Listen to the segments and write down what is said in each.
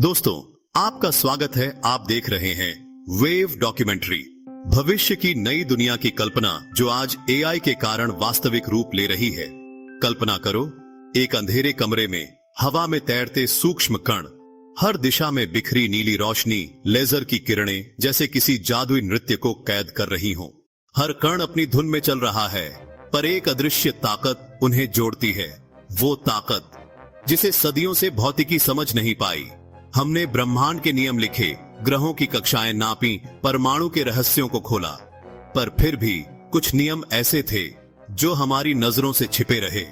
दोस्तों, आपका स्वागत है। आप देख रहे हैं वेव डॉक्यूमेंट्री। भविष्य की नई दुनिया की कल्पना जो आज एआई के कारण वास्तविक रूप ले रही है। कल्पना करो, एक अंधेरे कमरे में हवा में तैरते सूक्ष्म कण, हर दिशा में बिखरी नीली रोशनी लेजर की किरणें जैसे किसी जादुई नृत्य को कैद कर रही हों। हर कण अपनी धुन में चल रहा है, पर एक अदृश्य ताकत उन्हें जोड़ती है। वो ताकत जिसे सदियों से भौतिकी समझ नहीं पाई। हमने ब्रह्मांड के नियम लिखे, ग्रहों की कक्षाएं नापी, परमाणु के रहस्यों को खोला, पर फिर भी कुछ नियम ऐसे थे जो हमारी नजरों से छिपे रहे।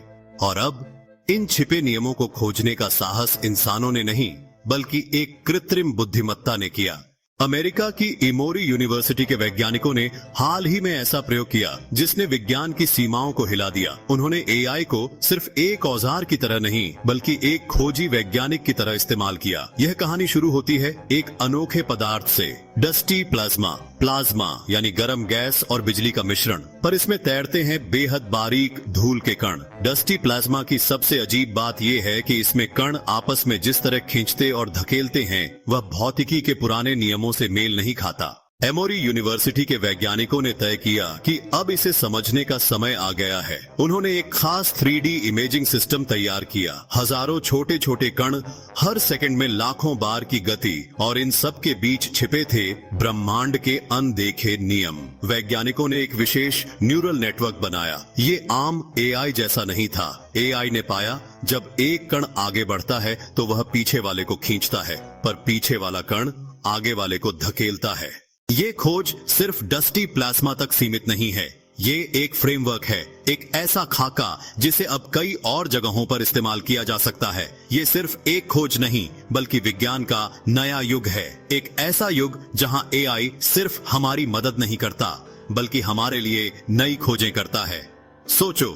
और अब इन छिपे नियमों को खोजने का साहस इंसानों ने नहीं, बल्कि एक कृत्रिम बुद्धिमत्ता ने किया। अमेरिका की इमोरी यूनिवर्सिटी के वैज्ञानिकों ने हाल ही में ऐसा प्रयोग किया जिसने विज्ञान की सीमाओं को हिला दिया। उन्होंने एआई को सिर्फ एक औजार की तरह नहीं, बल्कि एक खोजी वैज्ञानिक की तरह इस्तेमाल किया। यह कहानी शुरू होती है एक अनोखे पदार्थ से, डस्टी प्लाज्मा। प्लाज्मा यानी गर्म गैस और बिजली का मिश्रण, पर इसमें तैरते हैं बेहद बारीक धूल के कण। डस्टी प्लाज्मा की सबसे अजीब बात यह है कि इसमें कण आपस में जिस तरह खींचते और धकेलते हैं, वह भौतिकी के पुराने नियमों से मेल नहीं खाता। एमोरी यूनिवर्सिटी के वैज्ञानिकों ने तय किया कि अब इसे समझने का समय आ गया है। उन्होंने एक खास 3D इमेजिंग सिस्टम तैयार किया। हजारों छोटे छोटे कण, हर सेकंड में लाखों बार की गति, और इन सब के बीच छिपे थे ब्रह्मांड के अनदेखे नियम। वैज्ञानिकों ने एक विशेष न्यूरल नेटवर्क बनाया। ये आम एआई जैसा नहीं था। एआई ने पाया, जब एक कण आगे बढ़ता है तो वह पीछे वाले को खींचता है, पर पीछे वाला कण आगे वाले को धकेलता है। ये खोज सिर्फ डस्टी प्लाज्मा तक सीमित नहीं है। ये एक फ्रेमवर्क है, एक ऐसा खाका जिसे अब कई और जगहों पर इस्तेमाल किया जा सकता है। ये सिर्फ एक खोज नहीं, बल्कि विज्ञान का नया युग है। एक ऐसा युग जहां एआई सिर्फ हमारी मदद नहीं करता, बल्कि हमारे लिए नई खोजें करता है। सोचो,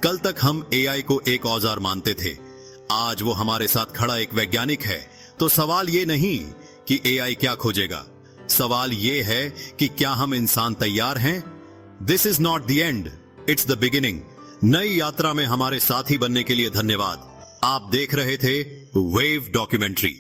कल तक हम एआई को एक औजार मानते थे। आज वो हमारे साथ खड़ा एक वैज्ञानिक है। तो सवाल ये नहीं कि एआई क्या खोजेगा, सवाल ये है कि क्या हम इंसान तैयार हैं? This is not the end, it's the beginning. नई यात्रा में हमारे साथी बनने के लिए धन्यवाद। आप देख रहे थे वेव डॉक्यूमेंट्री।